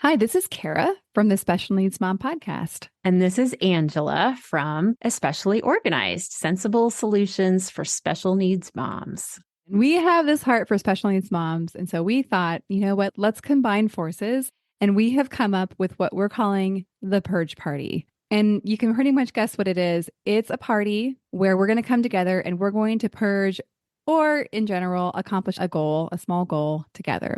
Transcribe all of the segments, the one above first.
Hi, this is Kara from the Special Needs Mom podcast. And this is Angela from Especially Organized, Sensible Solutions for Special Needs Moms. We have this heart for special needs moms. And so we thought, you know what, let's combine forces. And we have come up with what we're calling the Purge Party. And you can pretty much guess what it is. It's a party where we're going to come together and we're going to purge, or in general, accomplish a goal, a small goal together.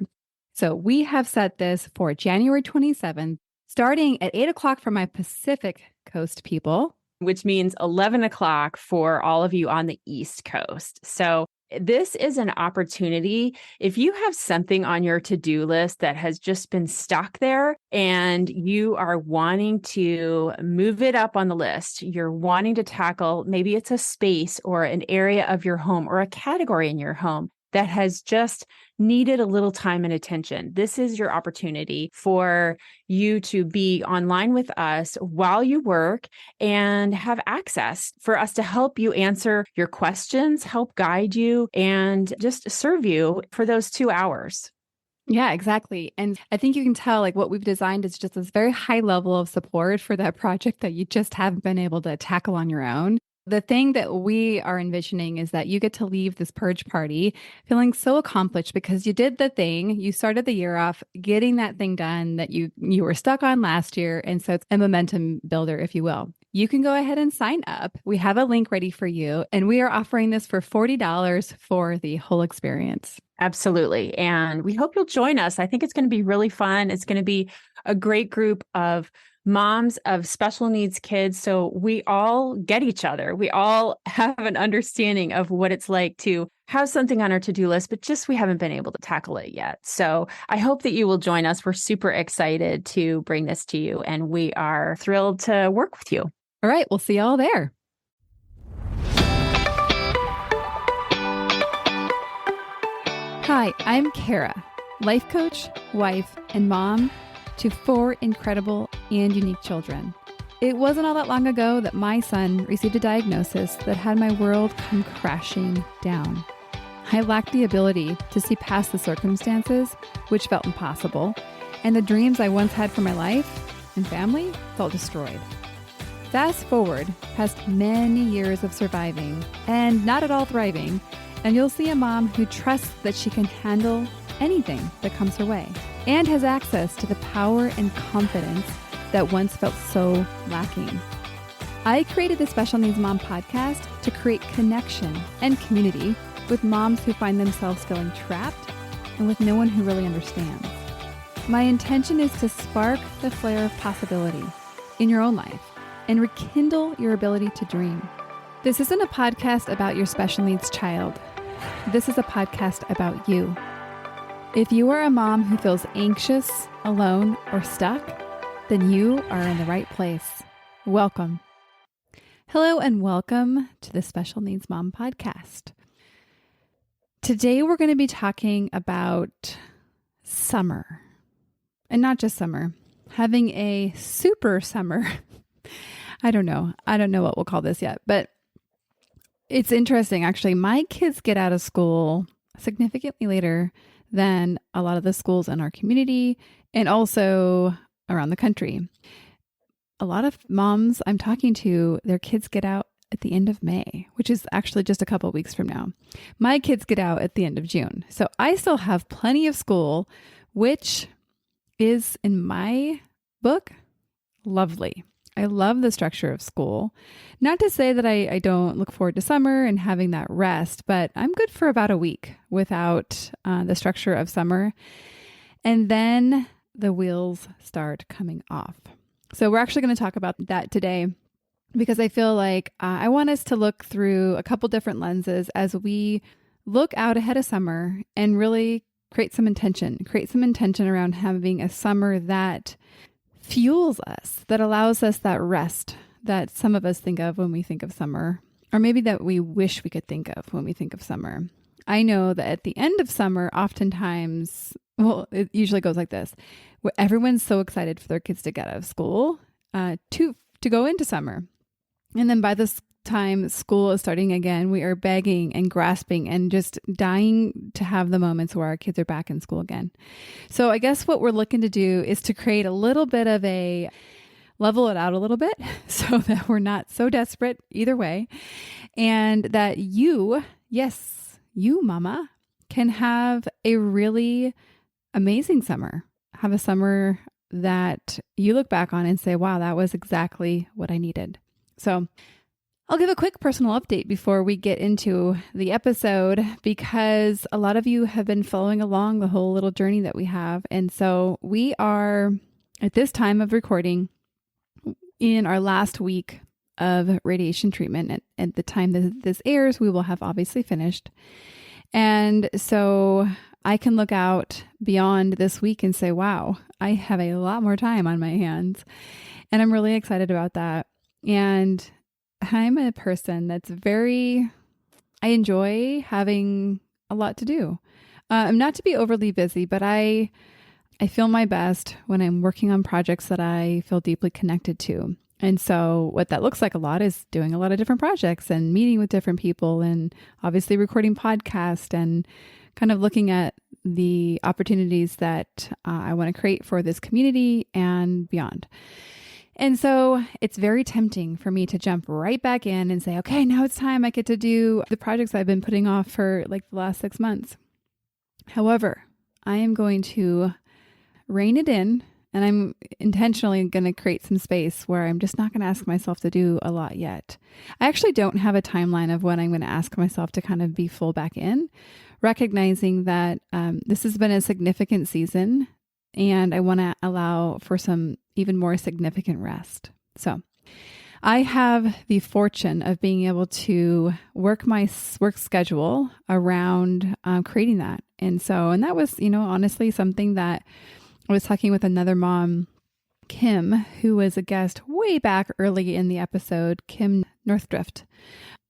So we have set this for January 27th, starting at 8 o'clock for my Pacific Coast people, which means 11 o'clock for all of you on the East Coast. So this is an opportunity. If you have something on your to-do list that has just been stuck there and you are wanting to move it up on the list, you're wanting to tackle, maybe it's a space or an area of your home or a category in your home that has just needed a little time and attention. This is your opportunity for you to be online with us while you work and have access for us to help you answer your questions, help guide you, and just serve you for those 2 hours. Yeah, exactly. And I think you can tell like what we've designed is just this very high level of support for that project that you just haven't been able to tackle on your own. The thing that we are envisioning is that you get to leave this purge party feeling so accomplished because you did the thing. You started the year off getting that thing done that you were stuck on last year. And so it's a momentum builder, if you will. You can go ahead and sign up. We have a link ready for you, and we are offering this for $40 for the whole experience. Absolutely. And we hope you'll join us. I think it's going to be really fun. It's going to be a great group of moms of special needs kids. So we all get each other. We all have an understanding of what it's like to have something on our to-do list, but just we haven't been able to tackle it yet. So I hope that you will join us. We're super excited to bring this to you, and we are thrilled to work with you. All right. We'll see you all there. Hi, I'm Kara, life coach, wife, and mom to 4 incredible and unique children. It wasn't all that long ago that my son received a diagnosis that had my world come crashing down. I lacked the ability to see past the circumstances, which felt impossible, and the dreams I once had for my life and family felt destroyed. Fast forward past many years of surviving and not at all thriving, and you'll see a mom who trusts that she can handle anything that comes her way and has access to the power and confidence that once felt so lacking. I created the Special Needs Mom podcast to create connection and community with moms who find themselves feeling trapped and with no one who really understands. My intention is to spark the flare of possibility in your own life and rekindle your ability to dream. This isn't a podcast about your special needs child. This is a podcast about you. If you are a mom who feels anxious, alone, or stuck, then you are in the right place. Welcome. Hello and welcome to the Special Needs Mom podcast. Today we're going to be talking about summer. And not just summer, having a super summer. I don't know what we'll call this yet, but it's interesting. Actually, my kids get out of school significantly later than a lot of the schools in our community and also around the country. A lot of moms I'm talking to, their kids get out at the end of May, which is actually just a couple of weeks from now. My kids get out at the end of June. So I still have plenty of school, which is, in my book, lovely. I love the structure of school. Not to say that I don't look forward to summer and having that rest, but I'm good for about a week without the structure of summer. And then the wheels start coming off. So we're actually going to talk about that today because I feel like I want us to look through a couple different lenses as we look out ahead of summer and really create some intention around having a summer that fuels us, that allows us that rest that some of us think of when we think of summer, or maybe that we wish we could think of when we think of summer. I know that at the end of summer, oftentimes, it usually goes like this, where everyone's so excited for their kids to get out of school to go into summer. And then by the time school is starting again, we are begging and grasping and just dying to have the moments where our kids are back in school again. So I guess what we're looking to do is to create a little bit of a level it out a little bit so that we're not so desperate either way. And that you, yes, you mama, can have a really amazing summer. Have a summer that you look back on and say, wow, that was exactly what I needed. So I'll give a quick personal update before we get into the episode, because a lot of you have been following along the whole little journey that we have. And so we are, at this time of recording, in our last week of radiation treatment. At the time that this airs, we will have obviously finished. And so I can look out beyond this week and say, wow, I have a lot more time on my hands. And I'm really excited about that. And I'm a person that's I enjoy having a lot to do. I'm not to be overly busy, but I feel my best when I'm working on projects that I feel deeply connected to. And so what that looks like a lot is doing a lot of different projects and meeting with different people and obviously recording podcasts and kind of looking at the opportunities that I want to create for this community and beyond. And so it's very tempting for me to jump right back in and say, okay, now it's time. I get to do the projects I've been putting off for like the last 6 months. However, I am going to rein it in, and I'm intentionally going to create some space where I'm just not going to ask myself to do a lot yet. I actually don't have a timeline of when I'm going to ask myself to kind of be full back in, recognizing that this has been a significant season and I want to allow for some even more significant rest. So I have the fortune of being able to work my work schedule around creating that. And that was, honestly something that I was talking with another mom, Kim, who was a guest way back early in the episode, Kim Northdrift.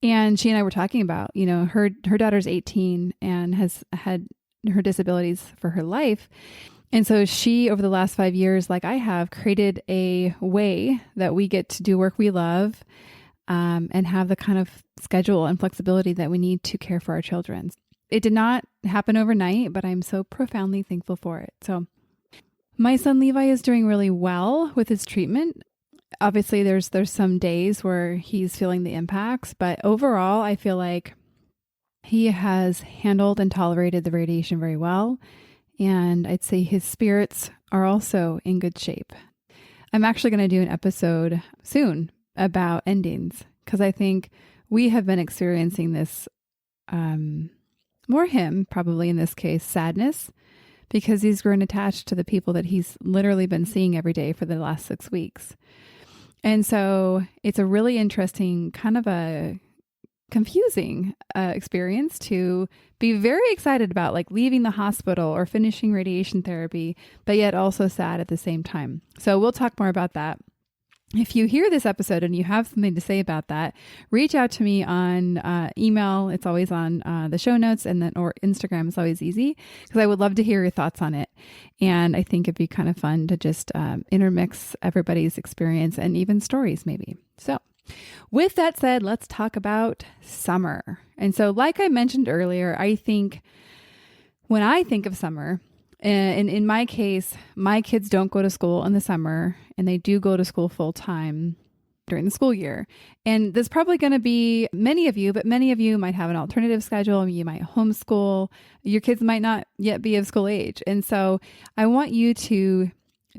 And she and I were talking about, her daughter's 18 and has had her disabilities for her life. And so she, over the last 5 years, like I have, created a way that we get to do work we love and have the kind of schedule and flexibility that we need to care for our children. It did not happen overnight, but I'm so profoundly thankful for it. So my son Levi is doing really well with his treatment. Obviously, there's some days where he's feeling the impacts, but overall, I feel like he has handled and tolerated the radiation very well. And I'd say his spirits are also in good shape. I'm actually going to do an episode soon about endings, because I think we have been experiencing this, more him probably in this case, sadness, because he's grown attached to the people that he's literally been seeing every day for the last 6 weeks. And so it's a really interesting, kind of a confusing experience to be very excited about, like leaving the hospital or finishing radiation therapy, but yet also sad at the same time. So we'll talk more about that. If you hear this episode and you have something to say about that, reach out to me on email. It's always on the show notes, or Instagram is always easy, because I would love to hear your thoughts on it. And I think it'd be kind of fun to just intermix everybody's experience and even stories maybe. So with that said, let's talk about summer. And so like I mentioned earlier, I think when I think of summer, and in my case, my kids don't go to school in the summer, and they do go to school full time during the school year. And there's probably going to be many of you might have an alternative schedule. You might homeschool. Your kids might not yet be of school age. And so I want you to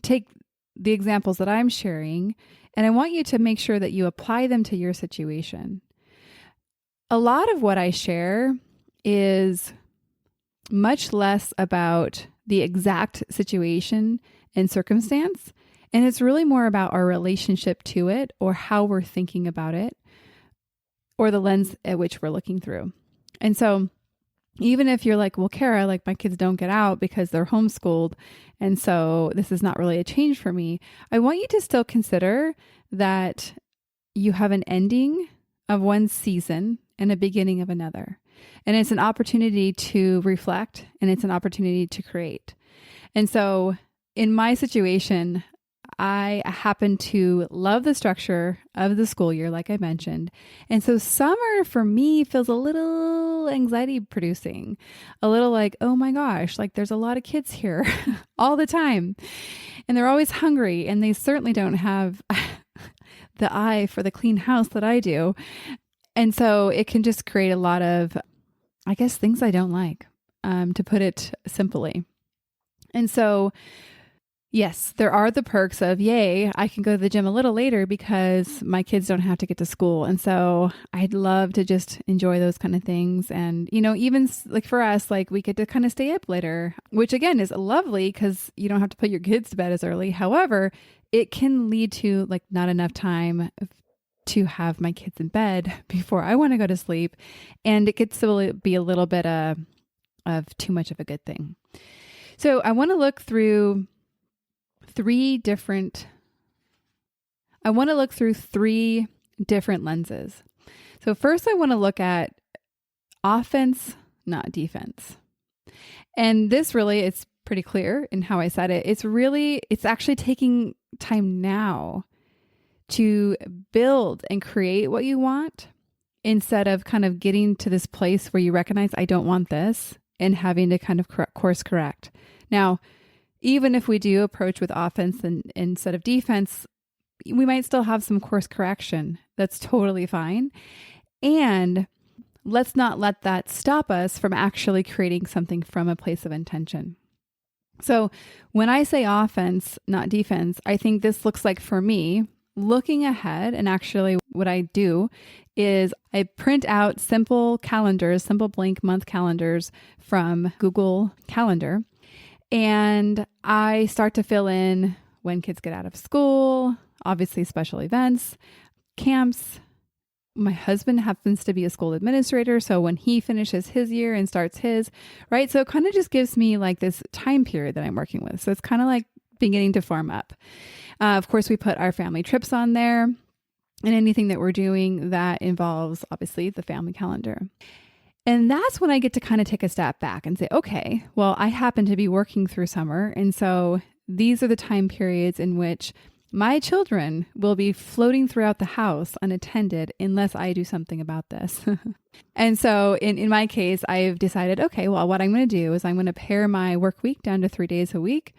take the examples that I'm sharing, and I want you to make sure that you apply them to your situation. A lot of what I share is much less about the exact situation and circumstance, and it's really more about our relationship to it, or how we're thinking about it, or the lens at which we're looking through. And so even if you're like, well, Kara, like my kids don't get out because they're homeschooled, and so this is not really a change for me, I want you to still consider that you have an ending of one season and a beginning of another. And it's an opportunity to reflect, and it's an opportunity to create. And so in my situation, I happen to love the structure of the school year, like I mentioned. And so summer for me feels a little anxiety producing, a little like, oh my gosh, like there's a lot of kids here all the time. And they're always hungry, and they certainly don't have the eye for the clean house that I do. And so it can just create a lot of, I guess, things I don't like, to put it simply. And so, yes, there are the perks of, yay, I can go to the gym a little later because my kids don't have to get to school. And so I'd love to just enjoy those kind of things. And, even like for us, like we get to kind of stay up later, which again is lovely because you don't have to put your kids to bed as early. However, it can lead to like not enough time to have my kids in bed before I want to go to sleep. And it could still be a little bit of too much of a good thing. So I want to look through three different lenses. So first I want to look at offense, not defense. And this really, it's pretty clear in how I said it. It's actually taking time now to build and create what you want instead of kind of getting to this place where you recognize, I don't want this, and having to kind of course correct. Now, even if we do approach with offense instead of defense, we might still have some course correction. That's totally fine. And let's not let that stop us from actually creating something from a place of intention. So when I say offense, not defense, I think this looks like, for me, looking ahead. And actually what I do is I print out simple blank month calendars from Google Calendar. And I start to fill in when kids get out of school, obviously special events, camps. My husband happens to be a school administrator. So when he finishes his year and starts his, right? So it kind of just gives me like this time period that I'm working with. So it's kind of like beginning to form up. Of course, we put our family trips on there and anything that we're doing that involves obviously the family calendar. And that's when I get to kind of take a step back and say, okay, well, I happen to be working through summer. And so these are the time periods in which my children will be floating throughout the house unattended unless I do something about this. And so in my case, I've decided, okay, well, what I'm going to do is I'm going to pare my work week down to 3 days a week.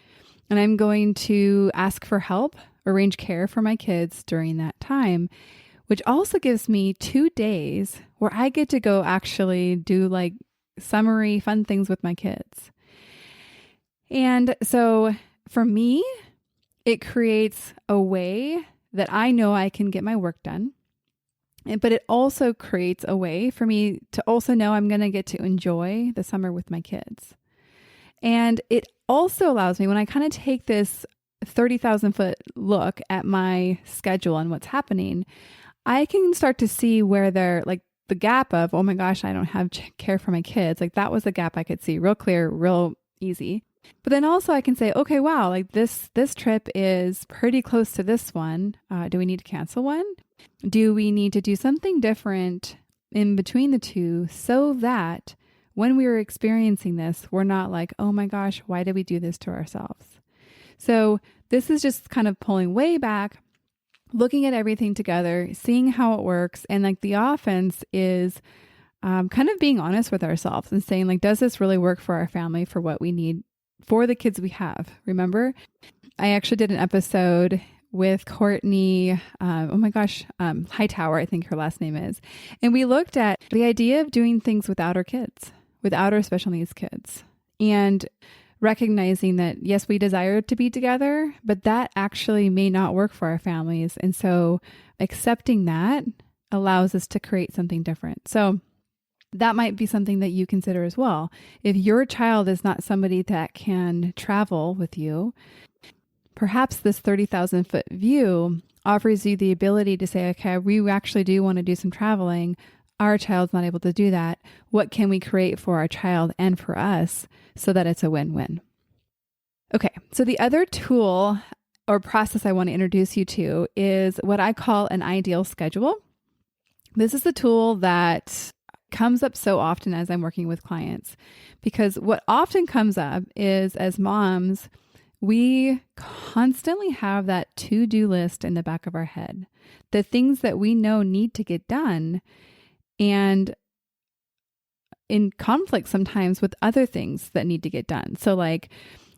And I'm going to ask for help, arrange care for my kids during that time, which also gives me 2 days where I get to go actually do like summery fun things with my kids. And so for me, it creates a way that I know I can get my work done. But it also creates a way for me to also know I'm going to get to enjoy the summer with my kids. And it also allows me, when I kind of take this 30,000 foot look at my schedule and what's happening, I can start to see where they're like the gap of, oh my gosh, I don't have care for my kids. Like that was a gap I could see real clear, real easy. But then also I can say, okay, wow, like this trip is pretty close to this one. Do we need to cancel one? Do we need to do something different in between the two so that when we are experiencing this, we're not like, oh my gosh, why did we do this to ourselves? So this is just kind of pulling way back, looking at everything together, seeing how it works. And like the offense is kind of being honest with ourselves and saying like, does this really work for our family, for what we need, for the kids we have? Remember, I actually did an episode with Courtney, Hightower, I think her last name is. And we looked at the idea of doing things without our kids, without our special needs kids, and recognizing that, yes, we desire to be together, but that actually may not work for our families. And so accepting that allows us to create something different. So that might be something that you consider as well. If your child is not somebody that can travel with you, perhaps this 30,000 foot view offers you the ability to say, okay, we actually do want to do some traveling. Our child's not able to do that. What can we create for our child and for us so that it's a win-win? Okay, so the other tool or process I want to introduce you to is what I call an ideal schedule. This is the tool that comes up so often as I'm working with clients, because what often comes up is, as moms, We constantly have that to-do list in the back of our head, the things that we know need to get done, and in conflict sometimes with other things that need to get done. So like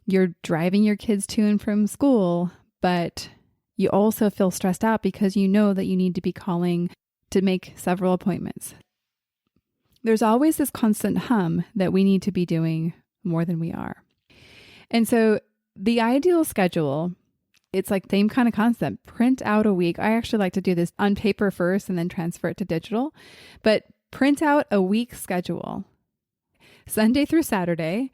you're driving your kids to and from school, but you also feel stressed out because you know that you need to be calling to make several appointments. There's always this constant hum that we need to be doing more than we are. And so the ideal schedule, it's like same kind of concept. Print out a week. I actually like to do this on paper first and then transfer it to digital. But print out a week schedule, Sunday through Saturday,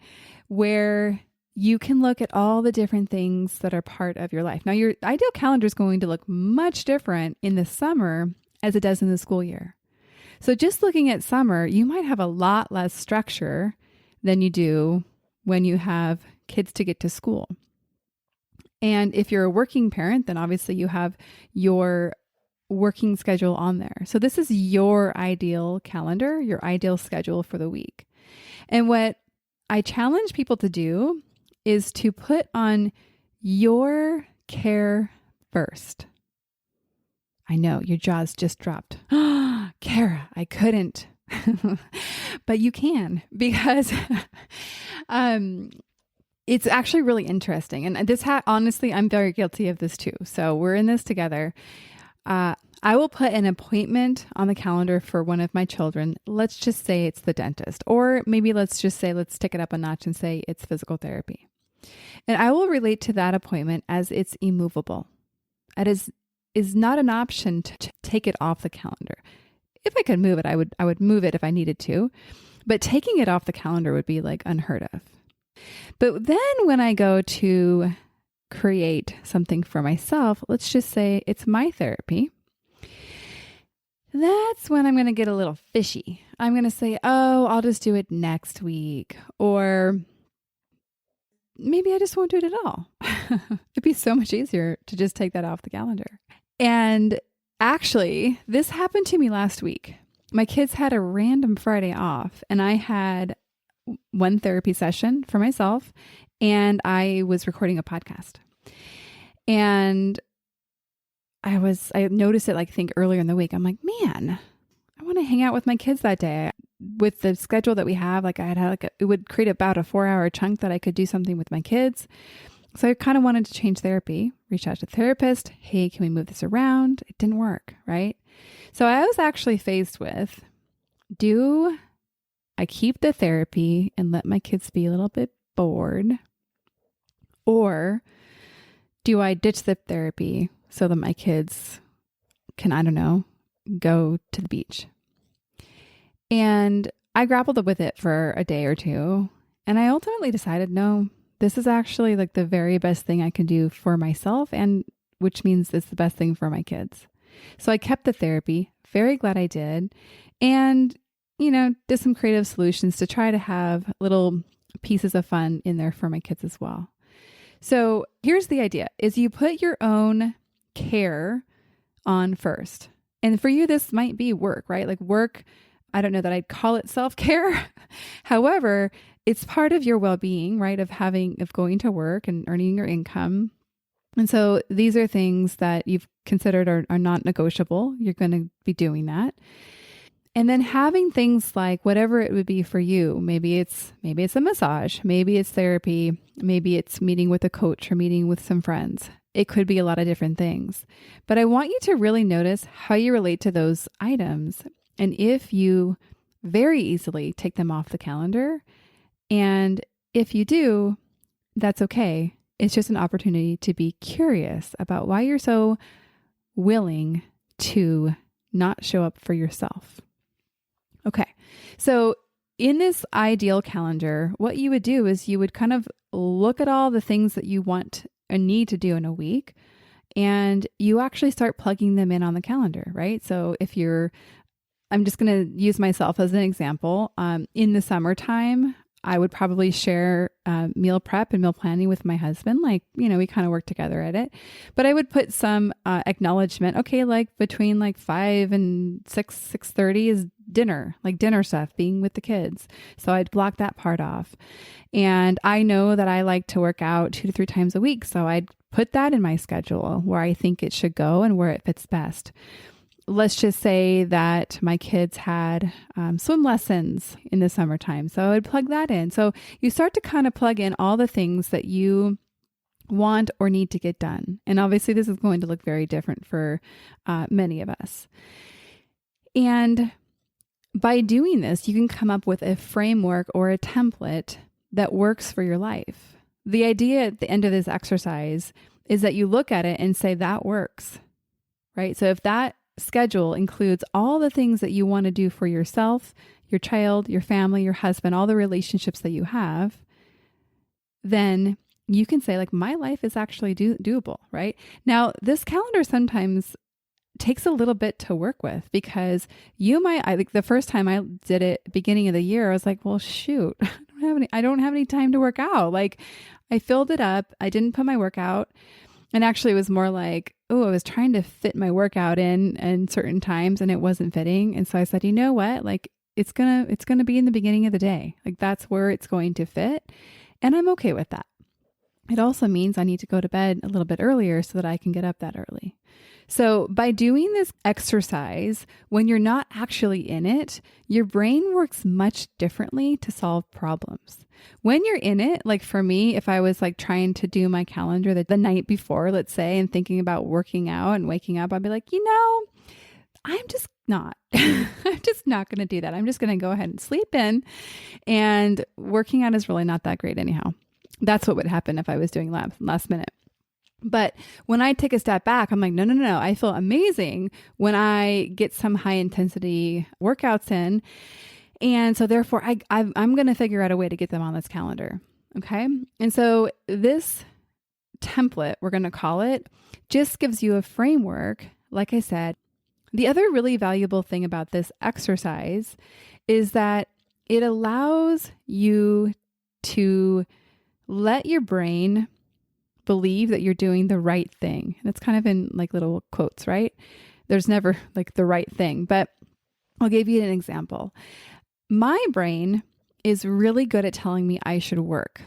where you can look at all the different things that are part of your life. Now, your ideal calendar is going to look much different in the summer as it does in the school year. So just looking at summer, you might have a lot less structure than you do when you have kids to get to school. And if you're a working parent, then obviously you have your working schedule on there. So this is your ideal calendar, your ideal schedule for the week. And what I challenge people to do is to put on your care first. I know your jaws just dropped. Kara, I couldn't. But you can, because it's actually really interesting. And this honestly, I'm very guilty of this too. So we're in this together. I will put an appointment on the calendar for one of my children. Let's just say it's the dentist, or maybe let's take it up a notch and say it's physical therapy. And I will relate to that appointment as it's immovable. It is not an option to take it off the calendar. If I could move it, I would move it if I needed to, but taking it off the calendar would be like unheard of. But then when I go to create something for myself, let's just say it's my therapy, that's when I'm going to get a little fishy. I'm going to say, oh, I'll just do it next week. Or maybe I just won't do it at all. It'd be so much easier to just take that off the calendar. And actually, this happened to me last week. My kids had a random Friday off, and I had one therapy session for myself, and I was recording a podcast. And I noticed it, earlier in the week. I'm like, man, I want to hang out with my kids that day. With the schedule that we have, it would create about a 4-hour chunk that I could do something with my kids. So I kind of wanted to change therapy, reach out to the therapist. Hey, can we move this around? It didn't work, right? So I was actually faced with, do I keep the therapy and let my kids be a little bit bored? Or do I ditch the therapy so that my kids can, go to the beach? And I grappled with it for a day or two. And I ultimately decided, no, this is actually the very best thing I can do for myself, and which means it's the best thing for my kids. So I kept the therapy, very glad I did. And, did some creative solutions to try to have little pieces of fun in there for my kids as well. So here's the idea, is you put your own care on first. And for you, this might be work, right? Like work, I don't know that I'd call it self-care. However, it's part of your well-being, right? Of going to work and earning your income. And so these are things that you've considered are not negotiable. You're going to be doing that. And then having things like whatever it would be for you. Maybe it's a massage, maybe it's therapy, maybe it's meeting with a coach or meeting with some friends. It could be a lot of different things. But I want you to really notice how you relate to those items. And if you very easily take them off the calendar, and if you do, that's okay. It's just an opportunity to be curious about why you're so willing to not show up for yourself. Okay. So in this ideal calendar, what you would do is you would kind of look at all the things that you want and need to do in a week, and you actually start plugging them in on the calendar, right? So I'm just going to use myself as an example. In the summertime, I would probably share meal prep and meal planning with my husband. We kind of work together at it. But I would put some acknowledgement. Okay, between 5 and 6:30 is dinner, like dinner stuff, being with the kids. So I'd block that part off. And I know that I like to work out 2 to 3 times a week. So I'd put that in my schedule where I think it should go and where it fits best. Let's just say that my kids had swim lessons in the summertime. So I would plug that in. So you start to kind of plug in all the things that you want or need to get done. And obviously this is going to look very different for many of us. And by doing this, you can come up with a framework or a template that works for your life. The idea at the end of this exercise is that you look at it and say, that works, right? So if that schedule includes all the things that you want to do for yourself, your child, your family, your husband, all the relationships that you have, then you can say, like, my life is actually doable, right? Now, this calendar sometimes takes a little bit to work with because I think the first time I did it beginning of the year, I was like, well, shoot, I don't have any time to work out. Like, I filled it up. I didn't put my workout. And actually it was more like, I was trying to fit my workout in certain times and it wasn't fitting. And so I said, you know what? Like, it's going to be in the beginning of the day. Like, that's where it's going to fit. And I'm okay with that. It also means I need to go to bed a little bit earlier so that I can get up that early. So by doing this exercise, when you're not actually in it, your brain works much differently to solve problems. When you're in it, like for me, if I was like trying to do my calendar the night before, let's say, and thinking about working out and waking up, I'd be like, I'm just not. I'm just not going to do that. I'm just going to go ahead and sleep in. And working out is really not that great anyhow. That's what would happen if I was doing last minute. But when I take a step back, I'm like, no. I feel amazing when I get some high intensity workouts in. And so therefore I'm going to figure out a way to get them on this calendar. Okay. And so this template, we're going to call it, just gives you a framework. Like I said, the other really valuable thing about this exercise is that it allows you to let your brain believe that you're doing the right thing. That's kind of in like little quotes, right? There's never like the right thing, but I'll give you an example. My brain is really good at telling me I should work,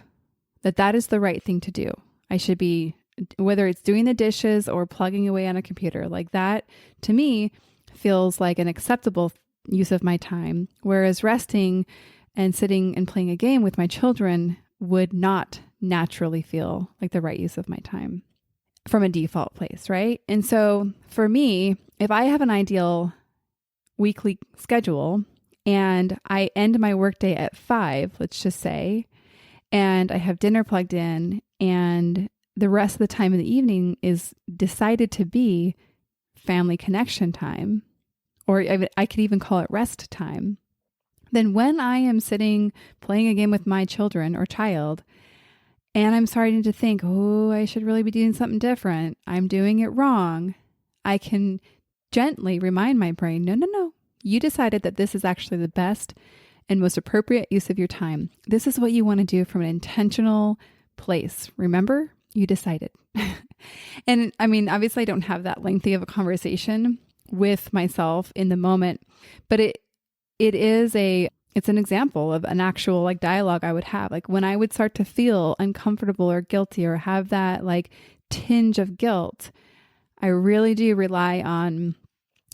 that is the right thing to do. I should be, whether it's doing the dishes or plugging away on a computer, like that to me feels like an acceptable use of my time. Whereas resting and sitting and playing a game with my children would not naturally feel like the right use of my time from a default place, right? And so for me, if I have an ideal weekly schedule and I end my workday at 5, let's just say, and I have dinner plugged in and the rest of the time in the evening is decided to be family connection time, or I could even call it rest time, then when I am sitting playing a game with my children or child, and I'm starting to think, I should really be doing something different, I'm doing it wrong, I can gently remind my brain, no, you decided that this is actually the best and most appropriate use of your time. This is what you want to do from an intentional place. Remember, you decided. And I mean, obviously I don't have that lengthy of a conversation with myself in the moment, but it's an example of an actual like dialogue I would have. Like when I would start to feel uncomfortable or guilty or have that like tinge of guilt, I really do rely on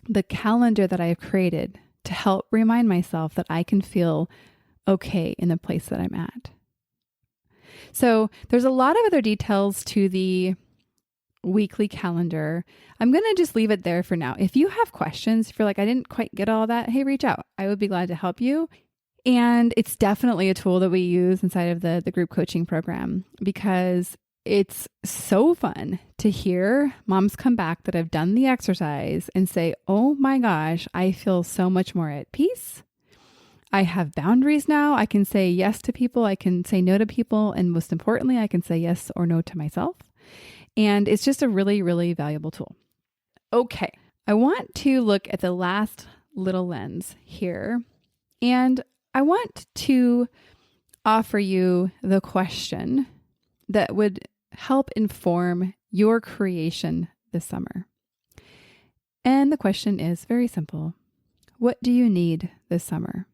the calendar that I have created to help remind myself that I can feel okay in the place that I'm at. So there's a lot of other details to the weekly calendar. I'm going to just leave it there for now. If you have questions, if you're like, I didn't quite get all that, hey, reach out. I would be glad to help you. And it's definitely a tool that we use inside of the group coaching program because it's so fun to hear moms come back that have done the exercise and say, oh my gosh, I feel so much more at peace. I have boundaries now. I can say yes to people. I can say no to people. And most importantly, I can say yes or no to myself. And it's just a really, really valuable tool. Okay. I want to look at the last little lens here. And I want to offer you the question that would help inform your creation this summer. And the question is very simple. What do you need this summer?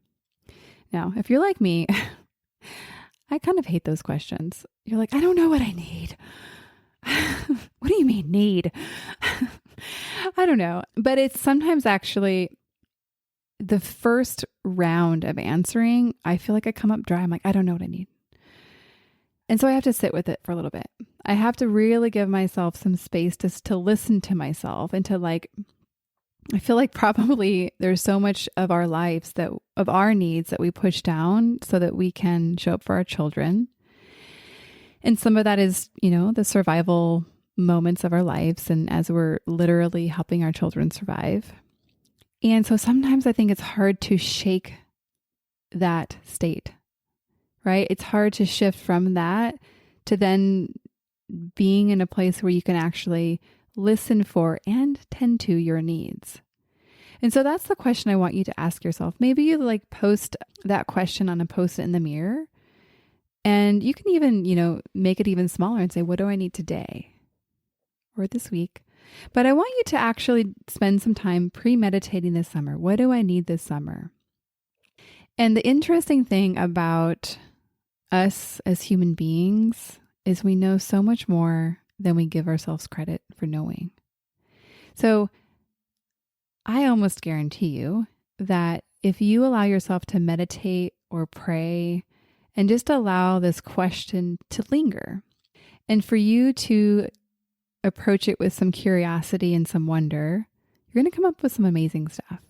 Now, if you're like me, I kind of hate those questions. You're like, I don't know what I need. What do you mean need? I don't know. But it's sometimes actually the first round of answering, I feel like I come up dry. I'm like, I don't know what I need. And so I have to sit with it for a little bit. I have to really give myself some space to listen to myself and to I feel like probably there's so much of our lives of our needs that we push down so that we can show up for our children. And some of that is, the survival moments of our lives and as we're literally helping our children survive. And so sometimes I think it's hard to shake that state, right? It's hard to shift from that to then being in a place where you can actually listen for and tend to your needs. And so that's the question I want you to ask yourself. Maybe you post that question on a post-it in the mirror, and you can even, make it even smaller and say, what do I need today or this week? But I want you to actually spend some time premeditating this summer. What do I need this summer? And the interesting thing about us as human beings is we know so much more than we give ourselves credit for knowing. So I almost guarantee you that if you allow yourself to meditate or pray and just allow this question to linger, and for you to approach it with some curiosity and some wonder, you're going to come up with some amazing stuff.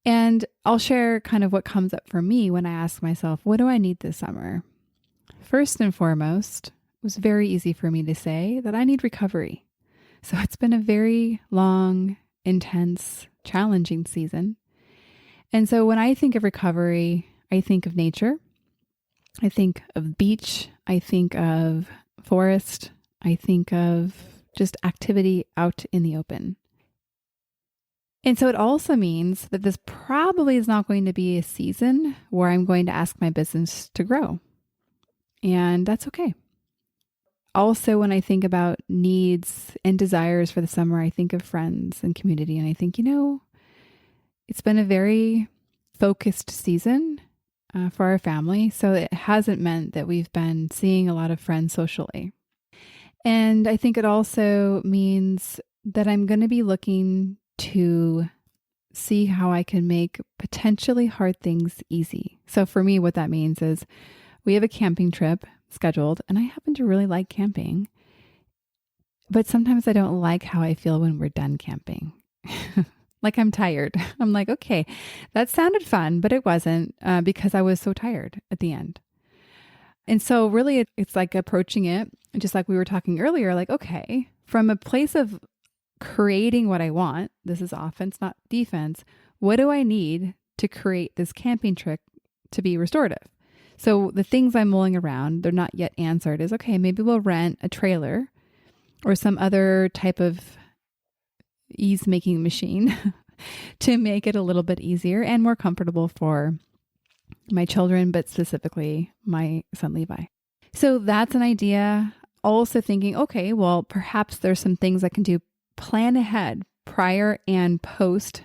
And I'll share kind of what comes up for me when I ask myself, what do I need this summer? First and foremost, it was very easy for me to say that I need recovery. So it's been a very long, intense, challenging season. And so when I think of recovery, I think of nature. I think of beach. I think of forest. I think of just activity out in the open. And so it also means that this probably is not going to be a season where I'm going to ask my business to grow. And that's okay. Also, when I think about needs and desires for the summer, I think of friends and community. And I think, it's been a very focused season for our family. So it hasn't meant that we've been seeing a lot of friends socially. And I think it also means that I'm going to be looking to see how I can make potentially hard things easy. So for me, what that means is we have a camping trip scheduled, and I happen to really like camping, but sometimes I don't like how I feel when we're done camping. Like I'm tired. I'm like, okay, that sounded fun, but it wasn't because I was so tired at the end. And so really it's like approaching it, just like we were talking earlier, like, okay, from a place of creating what I want, this is offense, not defense. What do I need to create this camping trip to be restorative? So the things I'm mulling around, they're not yet answered, is okay, maybe we'll rent a trailer or some other type of ease-making machine to make it a little bit easier and more comfortable for my children, but specifically my son Levi. So that's an idea. Also thinking, okay, well, perhaps there's some things I can do, plan ahead prior and post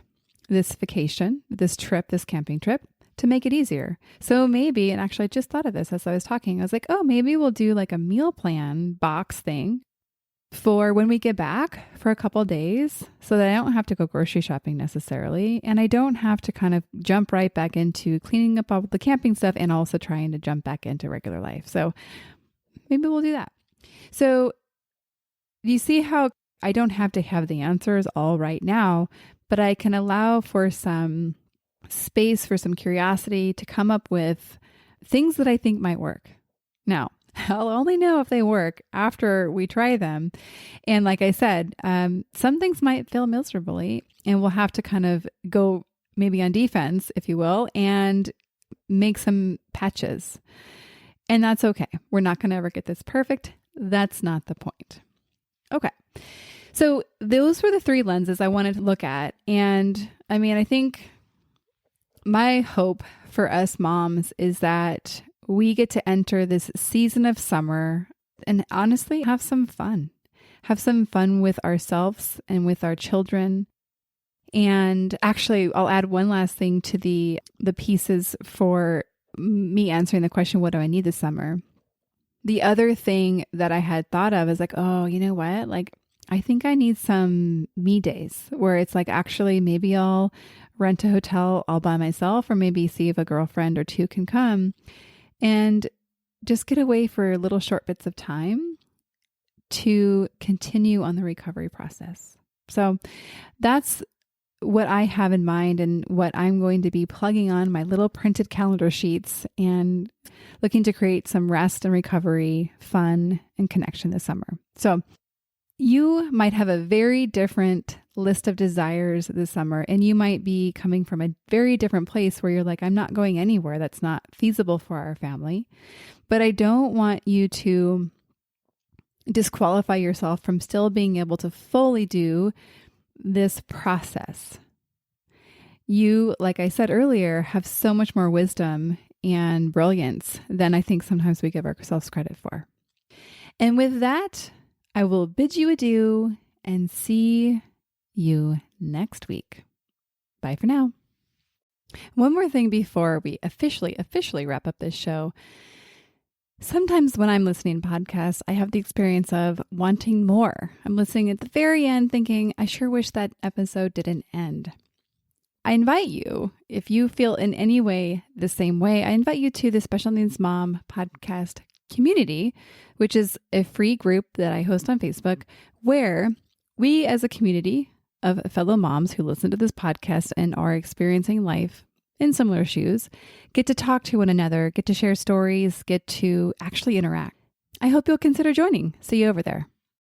this vacation, this trip, this camping trip, to make it easier. So maybe, and actually I just thought of this as I was talking, I was like, oh, maybe we'll do like a meal plan box thing for when we get back for a couple of days so that I don't have to go grocery shopping necessarily. And I don't have to kind of jump right back into cleaning up all the camping stuff and also trying to jump back into regular life. So maybe we'll do that. So you see how I don't have to have the answers all right now, but I can allow for some space for some curiosity to come up with things that I think might work. Now, I'll only know if they work after we try them. And like I said, some things might fail miserably and we'll have to kind of go maybe on defense, if you will, and make some patches. And that's okay. We're not going to ever get this perfect. That's not the point. Okay. So those were the three lenses I wanted to look at. And I mean, I think my hope for us moms is that we get to enter this season of summer and honestly have some fun. Have some fun with ourselves and with our children. And actually, I'll add one last thing to the pieces for me answering the question, what do I need this summer? The other thing that I had thought of is like, oh, you know what? Like, I think I need some me days where it's like, actually, maybe I'll rent a hotel all by myself, or maybe see if a girlfriend or two can come and just get away for little short bits of time to continue on the recovery process. So that's what I have in mind and what I'm going to be plugging on my little printed calendar sheets and looking to create some rest and recovery, fun, and connection this summer. So you might have a very different list of desires this summer, and you might be coming from a very different place where you're like, I'm not going anywhere. That's not feasible for our family. But I don't want you to disqualify yourself from still being able to fully do this process. You, like I said earlier, have so much more wisdom and brilliance than I think sometimes we give ourselves credit for. And with that, I will bid you adieu and see you next week. Bye for now. One more thing before we officially wrap up this show. Sometimes when I'm listening to podcasts, I have the experience of wanting more. I'm listening at the very end thinking, I sure wish that episode didn't end. I invite you, if you feel in any way the same way, I invite you to the Special Needs Mom podcast community, which is a free group that I host on Facebook, where we as a community of fellow moms who listen to this podcast and are experiencing life in similar shoes, get to talk to one another, get to share stories, get to actually interact. I hope you'll consider joining. See you over there.